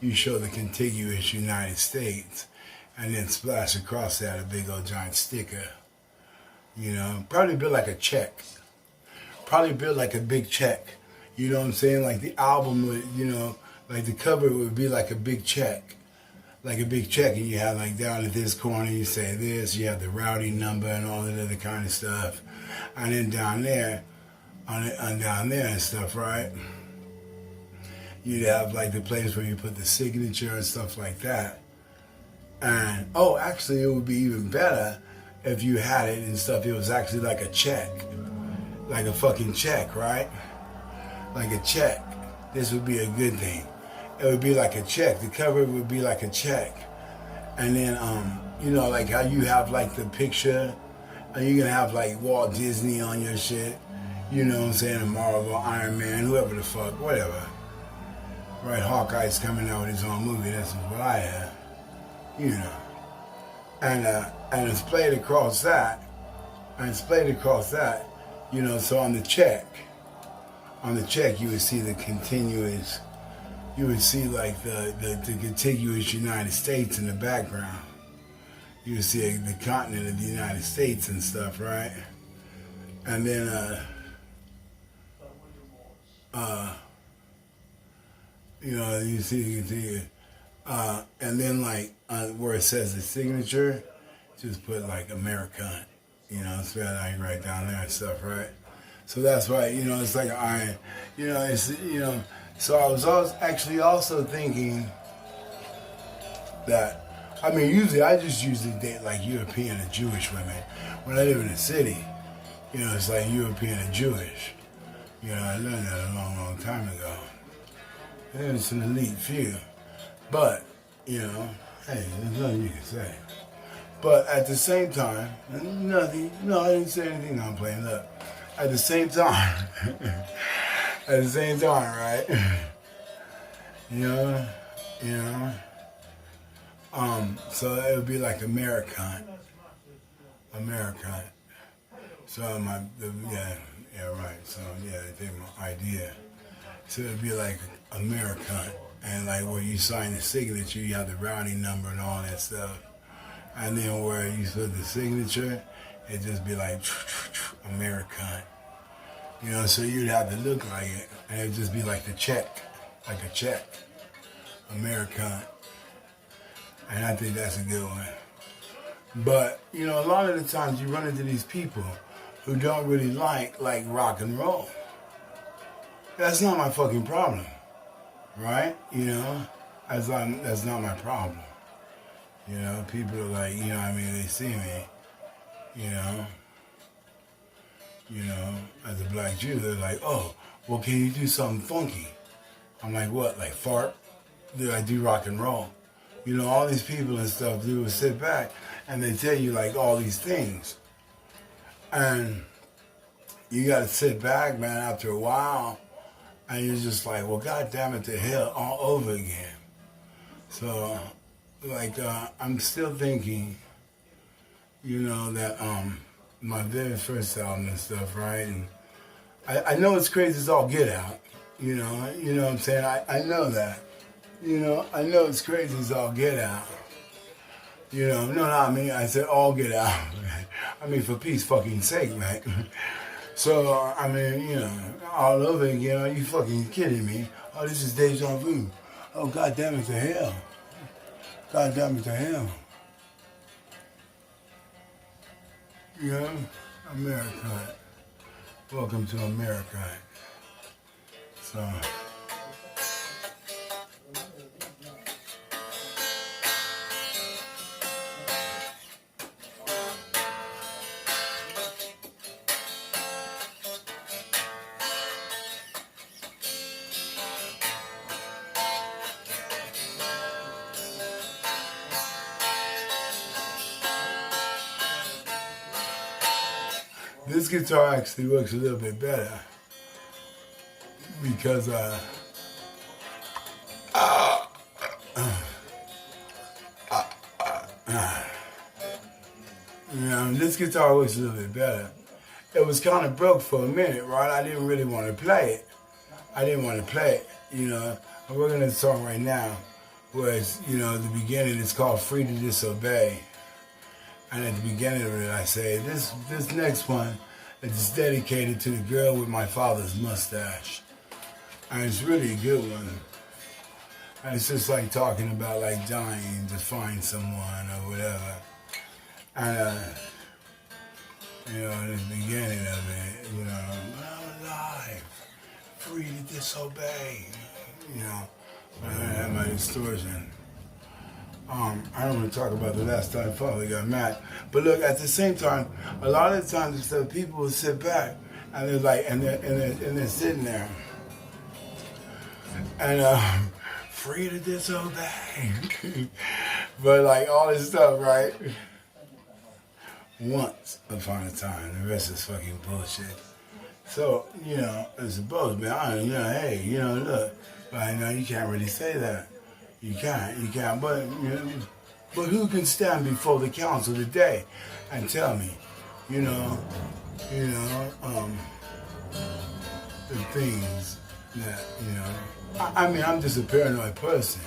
you show the contiguous United States, and then splash across that a big old giant sticker. You know, probably build like a check. Probably build like a big check. You know what I'm saying? Like the album would, you know, like the cover would be like a big check. Like a big check, and you have like down at this corner, you say this, you have the routing number and all that other kind of stuff. And then down there, on down there and stuff, right? You'd have like the place where you put the signature and stuff like that. And, oh, actually, it would be even better if you had it and stuff. It was actually like a check. Like a fucking check, right? Like a check. This would be a good thing. It would be like a check. The cover would be like a check. And then, you know, like how you have like the picture, and you're gonna have like Walt Disney on your shit. You know what I'm saying? Marvel, Iron Man, whoever the fuck, whatever. Right, Hawkeye's coming out with his own movie. That's what I have. You know. And it's played across that. And it's played across that. You know, so on the check, you would see the continuous, you would see like the contiguous United States in the background. You would see the continent of the United States and stuff, right? And then, you know, you see, and then like where it says the signature, just put like America, you know, it's like right down there and stuff, right? So that's why, you know, it's like an iron, you know, it's, you know, so I was actually also thinking that, I mean, usually I just usually date like European and Jewish women. When I live in the city, you know, it's like European and Jewish. You know, I learned that a long, long time ago. And it's an elite few. But, you know, hey, there's nothing you can say. But at the same time, nothing, no, I didn't say anything, I'm playing up. At the same time, right? You know, so it would be like American. So yeah, right. So yeah, they gave my idea. So it'd be like American, and like where you sign the signature, you have the routing number and all that stuff. And then where you put the signature, it'd just be like American. You know, so you'd have to look like it, and it'd just be like the check, like a check, American. And I think that's a good one. But, you know, a lot of the times you run into these people who don't really like rock and roll. That's not my fucking problem, right? You know, that's not my problem. You know, people are like, you know what I mean, they see me, you know, as a black Jew, they're like, oh, well, can you do something funky? I'm like, what, like fart? I do rock and roll. You know, all these people and stuff do is sit back and they tell you like all these things. And you got to sit back, man, after a while, and you're just like, well, God damn it to hell all over again. So, like, I'm still thinking, you know, that my very first album and stuff, right? And I know it's crazy as all get out, you know what I'm saying? I know that. You know, I know it's crazy as all get out. You know, no, I mean, I said all get out. I mean, for peace fucking sake, man. So, I mean, you know, all over again, are you fucking kidding me? Oh, this is deja vu. Oh, God damn it to hell. God damn it to hell. You know, America. Welcome to America. So... This guitar actually works a little bit better because you know, this guitar works a little bit better. It was kind of broke for a minute, right? I didn't really want to play it. You know. I'm working on this song right now was, you know, the beginning is called Free to Disobey. And at the beginning of it, I say, this next one is dedicated to the girl with my father's mustache. And it's really a good one. And it's just like talking about like dying to find someone or whatever. And, you know, in the beginning of it, you know, I'm alive, free to disobey, you know. I had my distortion. I don't want to talk about the last time Father got mad. But look, at the same time, a lot of the times the people will sit back and they're like, and they're sitting there. And free to disobey. But like all this stuff, right? Once upon a time, the rest is fucking bullshit. So, you know, it's supposed to be honest, you know, hey, you know, look, but no, you can't really say that. You can't, but, you know, but who can stand before the council today and tell me, you know, the things that, you know, I mean, I'm just a paranoid person.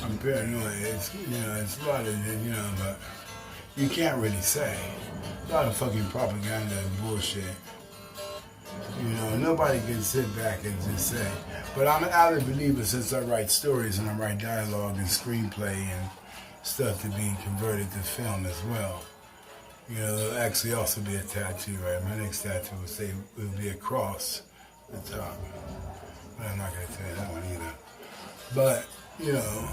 I'm paranoid, it's, you know, it's a lot of, you know, but you can't really say. A lot of fucking propaganda and bullshit. You know, nobody can sit back and just say. But I'm an avid believer since I write stories and I write dialogue and screenplay and stuff to be converted to film as well. You know, there'll actually also be a tattoo, right? My next tattoo will be a cross at the top. But I'm not going to tell you that one either. But, you know,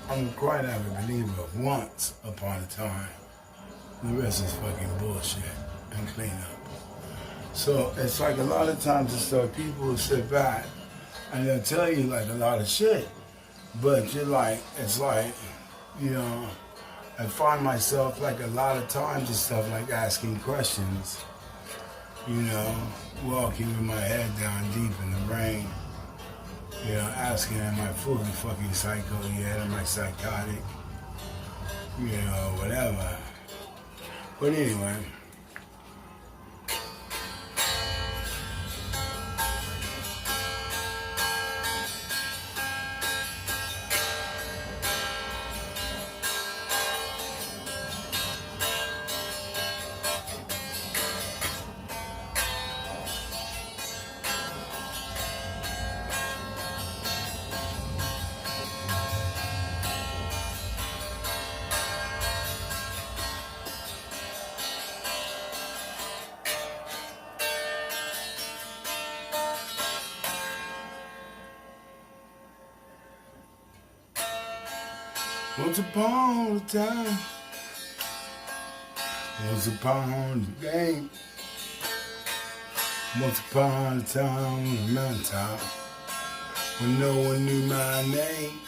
I'm quite an avid believer of once upon a time. The rest is fucking bullshit and clean up. So it's like a lot of times it's like people will sit back and they'll tell you like a lot of shit. But you're like, it's like, you know, I find myself like a lot of times and stuff like asking questions. You know, walking with my head down deep in the rain. You know, asking, am I fully fucking psycho yet? Am I psychotic? You know, whatever. But anyway. Once upon a time, once upon a day, once upon a time on a mountaintop, when no one knew my name.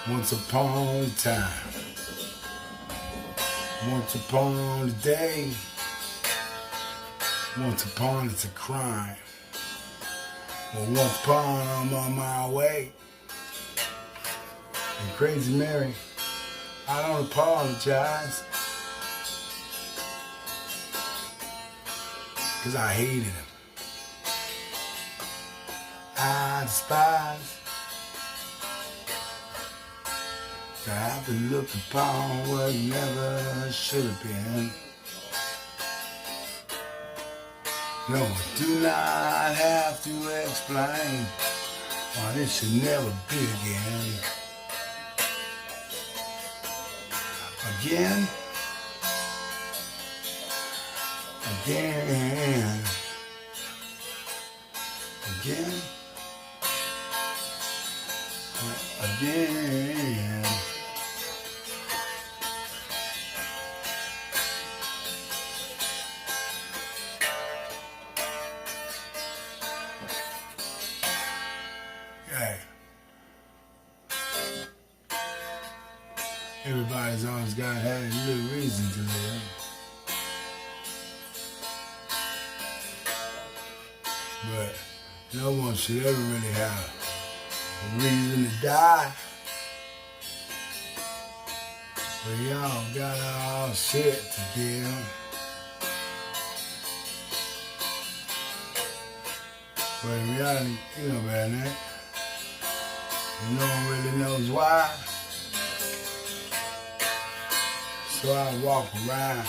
Once upon a time, once upon a day, once upon it's a crime. Well, once upon I'm on my way. And Crazy Mary, I don't apologize, cause I hated him. I despise to have to look upon what never should have been. No, I do not have to explain why this should never be again. Again, again, again, again. Hey. Everybody's always got to have a little reason to live. But no one should ever really have a reason to die. But y'all got all shit to give. But in reality, you know better than that. No one really knows why. So I walk around,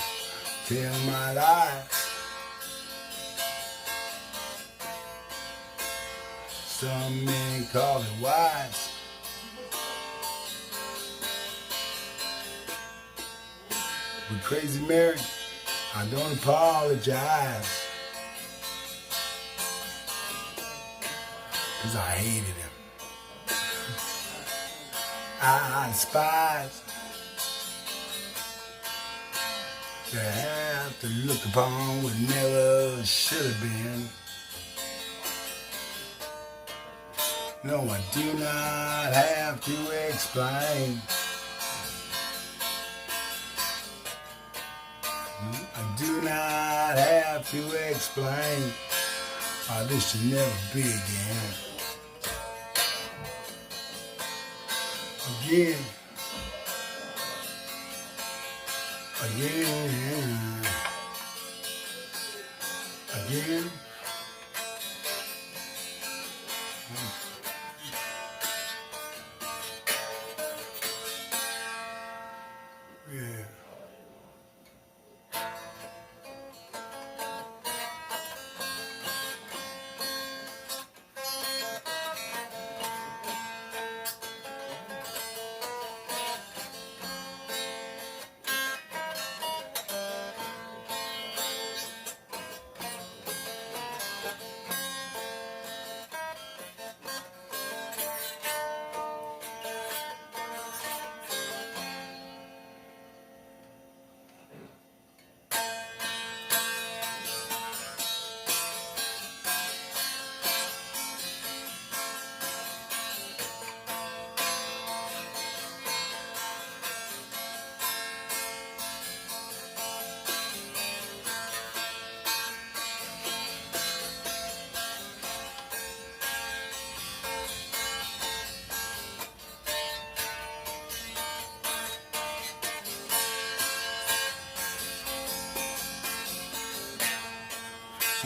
tell my lies. Some men call it wise. But Crazy Mary, I don't apologize. 'Cause I hated him. I despise to have to look upon what never should have been. No, I do not have to explain. I do not have to explain why this should never be again. Again. Again. Again. Yeah.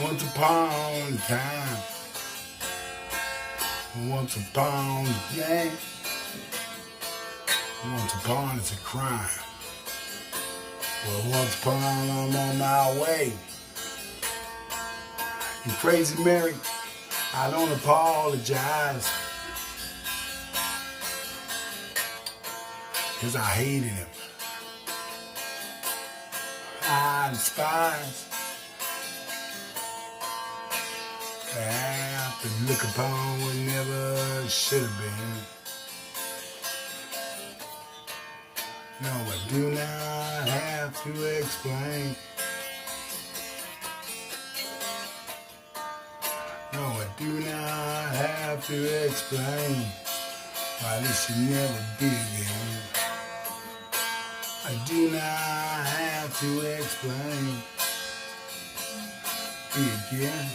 Once upon a time, once upon a game, once upon is a crime. Well, once upon I'm on my way. And Crazy Mary, I don't apologize, 'cause I hated him. I despise I have to look upon what never should have been. No, I do not have to explain. No, I do not have to explain why this should never be again. I do not have to explain. Be again.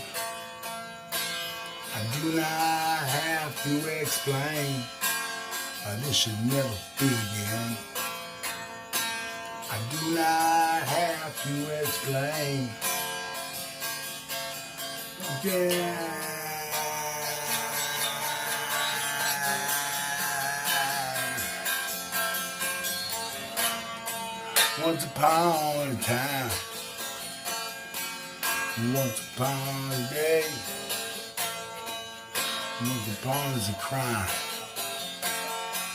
I do not have to explain why this should never be again. I do not have to explain again. Once upon a time, once upon a day, once upon is a crime.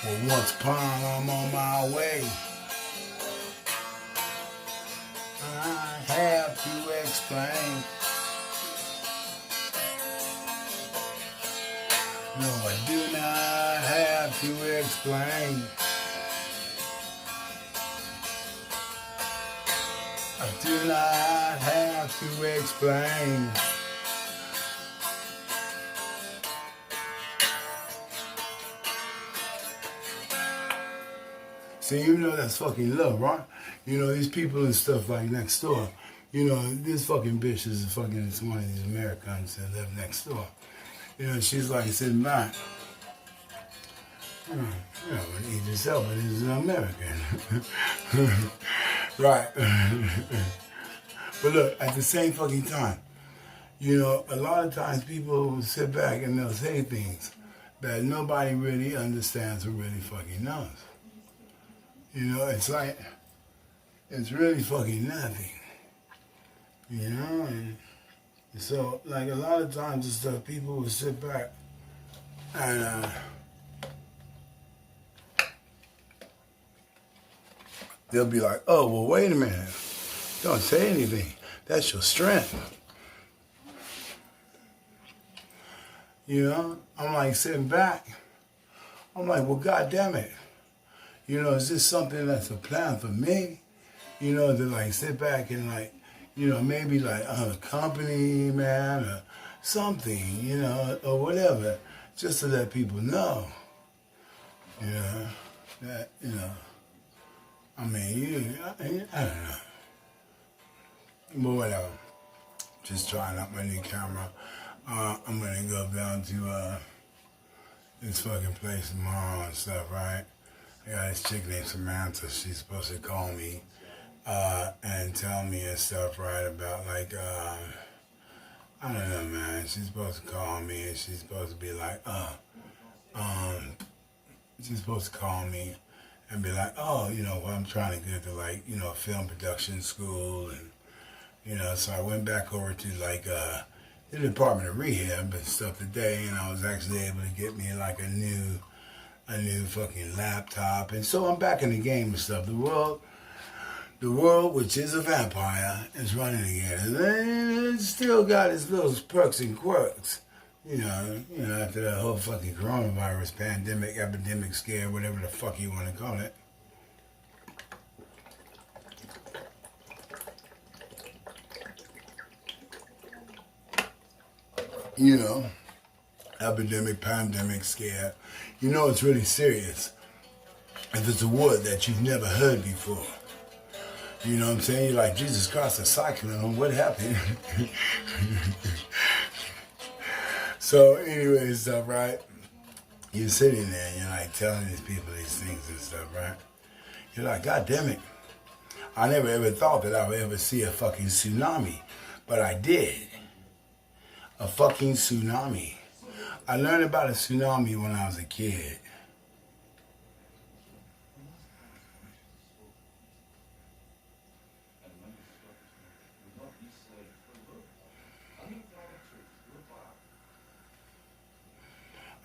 Well, once upon I'm on my way. I have to explain. No, I do not have to explain. I do not have to explain. See, you know that's fucking love, right? You know, these people and stuff like next door. You know, this fucking bitch is fucking it's one of these Americans that live next door. You know, she's like sitting back. You know, Idris Elba is an American. Right. But look, at the same fucking time, You know, a lot of times people will sit back and they'll say things that nobody really understands or really fucking knows. You know, it's like, it's really fucking nothing. You know, and so, like, a lot of times and stuff, people will sit back and, they'll be like, oh, well, wait a minute. Don't say anything. That's your strength. You know, I'm like sitting back. I'm like, well, God damn it. You know, is this something that's a plan for me? You know, to like sit back and like, you know, maybe like own a company, man, or something, you know, or whatever, just to let people know, you know, that, you know, I mean, I don't know. But whatever. Just trying out my new camera. I'm gonna go down to this fucking place tomorrow and stuff, right? I got this chick named Samantha. She's supposed to call me and tell me and stuff, right, about like, I don't know, man. She's supposed to call me and she's supposed to be like, she's supposed to call me and be like, oh, you know, well, I'm trying to get to like, you know, film production school and, you know, so I went back over to like, the Department of Rehab and stuff today, and I was actually able to get me like a new fucking laptop, and so I'm back in the game and stuff. The world, which is a vampire, is running again, and it's still got its little perks and quirks, you know, after that whole fucking coronavirus pandemic, epidemic scare, whatever the fuck you want to call it. You know, epidemic, pandemic, scare. You know it's really serious if it's a word that you've never heard before. You know what I'm saying? You're like, Jesus Christ, a cyclone, what happened? So anyway, stuff, right? You're sitting there and you're like telling these people these things and stuff, right? You're like, God damn it. I never ever thought that I would ever see a fucking tsunami, but I did. A fucking tsunami. I learned about a tsunami when I was a kid.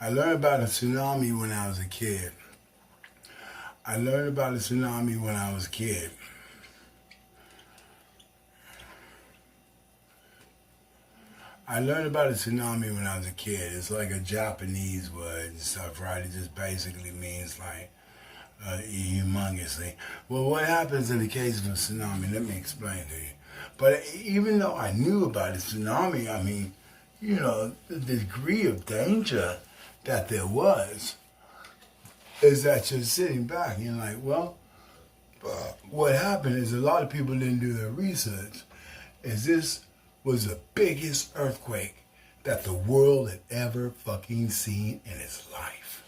I learned about a tsunami when I was a kid. I learned about a tsunami when I was a kid. I learned about a tsunami when I was a kid. It's like a Japanese word and stuff, right? It just basically means like humongously. Well, what happens in the case of a tsunami? Let me explain to you. But even though I knew about a tsunami, I mean, you know, the degree of danger that there was is that you're sitting back and you're like, well, what happened is a lot of people didn't do their research. Is this was the biggest earthquake that the world had ever fucking seen in its life.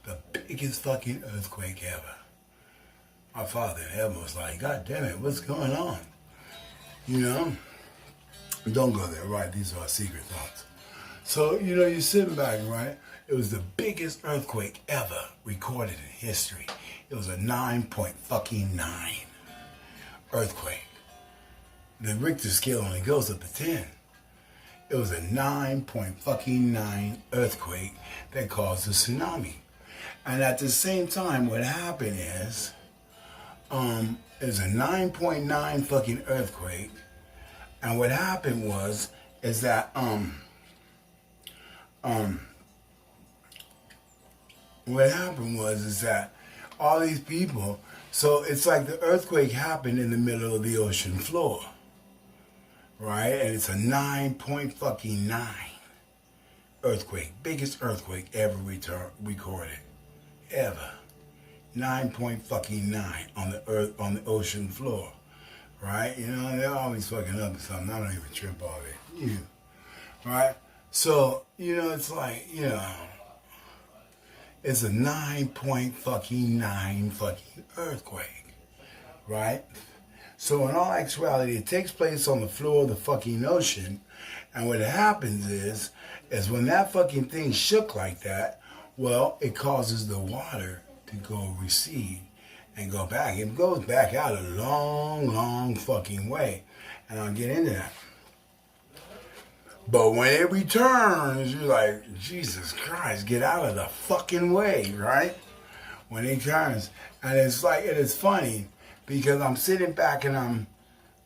The biggest fucking earthquake ever. My Father in heaven was like, God damn it, what's going on? You know? Don't go there, right? These are our secret thoughts. So, you know, you're sitting back, right? It was the biggest earthquake ever recorded in history. It was a 9.9 earthquake. The Richter scale only goes up to 10. It was a 9.9 earthquake that caused a tsunami. And at the same time, what happened is, it was a 9.9 fucking earthquake. And what happened is that, what happened is that all these people, so it's like the earthquake happened in the middle of the ocean floor. Right? And it's a 9.9 earthquake. Biggest earthquake ever recorded. Ever. 9.9 on the earth, on the ocean floor. Right? You know, they're always fucking up or something. I don't even trip off it. You. Right? So, you know, it's like, you know, it's a 9.9 fucking earthquake. Right? So in all actuality, it takes place on the floor of the fucking ocean, And what happens is when that fucking thing shook like that, well, it causes the water to go recede and go back. It goes back out a long, long fucking way. And I'll get into that. But when it returns, you're like, Jesus Christ, get out of the fucking way, right? When it turns. And it's like, it is funny because I'm sitting back and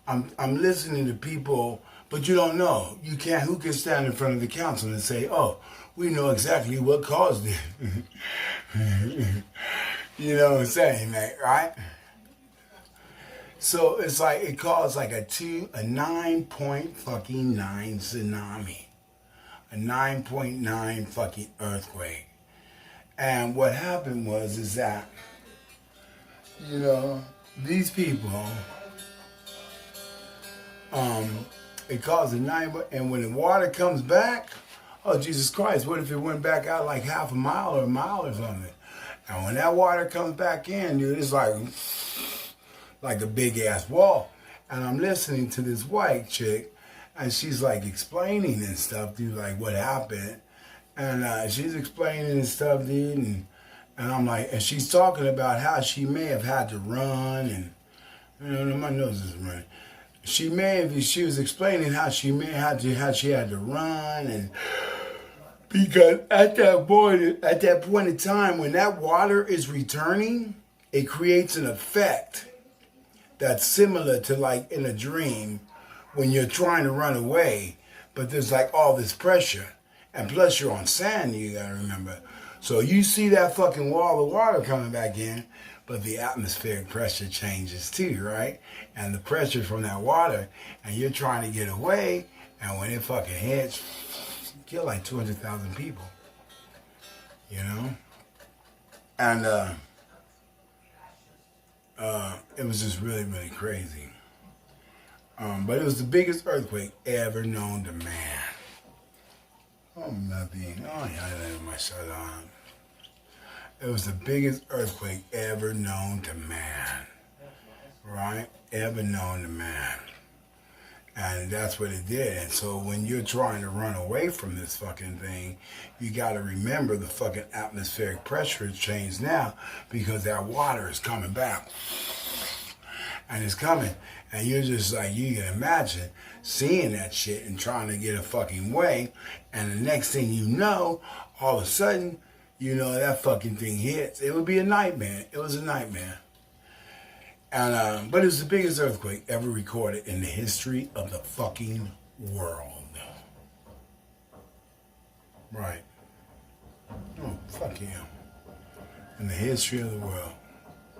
I'm listening to people, but you don't know. You can't, who can stand in front of the council and say, oh, we know exactly what caused it. You know what I'm saying, mate, right? So it's like, it caused like a 9.9 tsunami. A 9.9 fucking earthquake. And what happened is that, you know, these people, it caused a 9, and when the water comes back, oh, Jesus Christ, what if it went back out like half a mile or a mile or something? And when that water comes back in, dude, it's like a big ass wall. And I'm listening to this white chick, and she's like explaining and stuff, dude, like what happened. And she's explaining and stuff, dude, and I'm like, and she's talking about how she may have had to run, and you know, my nose is running. She was explaining how she had to run, and because at that point in time, when that water is returning, it creates an effect that's similar to like in a dream when you're trying to run away, but there's like all this pressure. And plus you're on sand, you gotta remember. So you see that fucking wall of water coming back in, but the atmospheric pressure changes too, right? And the pressure from that water, and you're trying to get away, and when it fucking hits, you kill like 200,000 people. You know? And it was just really, really crazy. But it was the biggest earthquake ever known to man. Oh, nothing. Oh, yeah, I let my shirt on. It was the biggest earthquake ever known to man. Right? Ever known to man. And that's what it did. And so when you're trying to run away from this fucking thing, you got to remember the fucking atmospheric pressure has changed now because that water is coming back. And it's coming. And you're just like, you can imagine seeing that shit and trying to get a fucking way. And the next thing you know, all of a sudden, you know, that fucking thing hits. It would be a nightmare. It was a nightmare. And but it was the biggest earthquake ever recorded in the history of the fucking world. Right. Oh, fuck yeah. In the history of the world.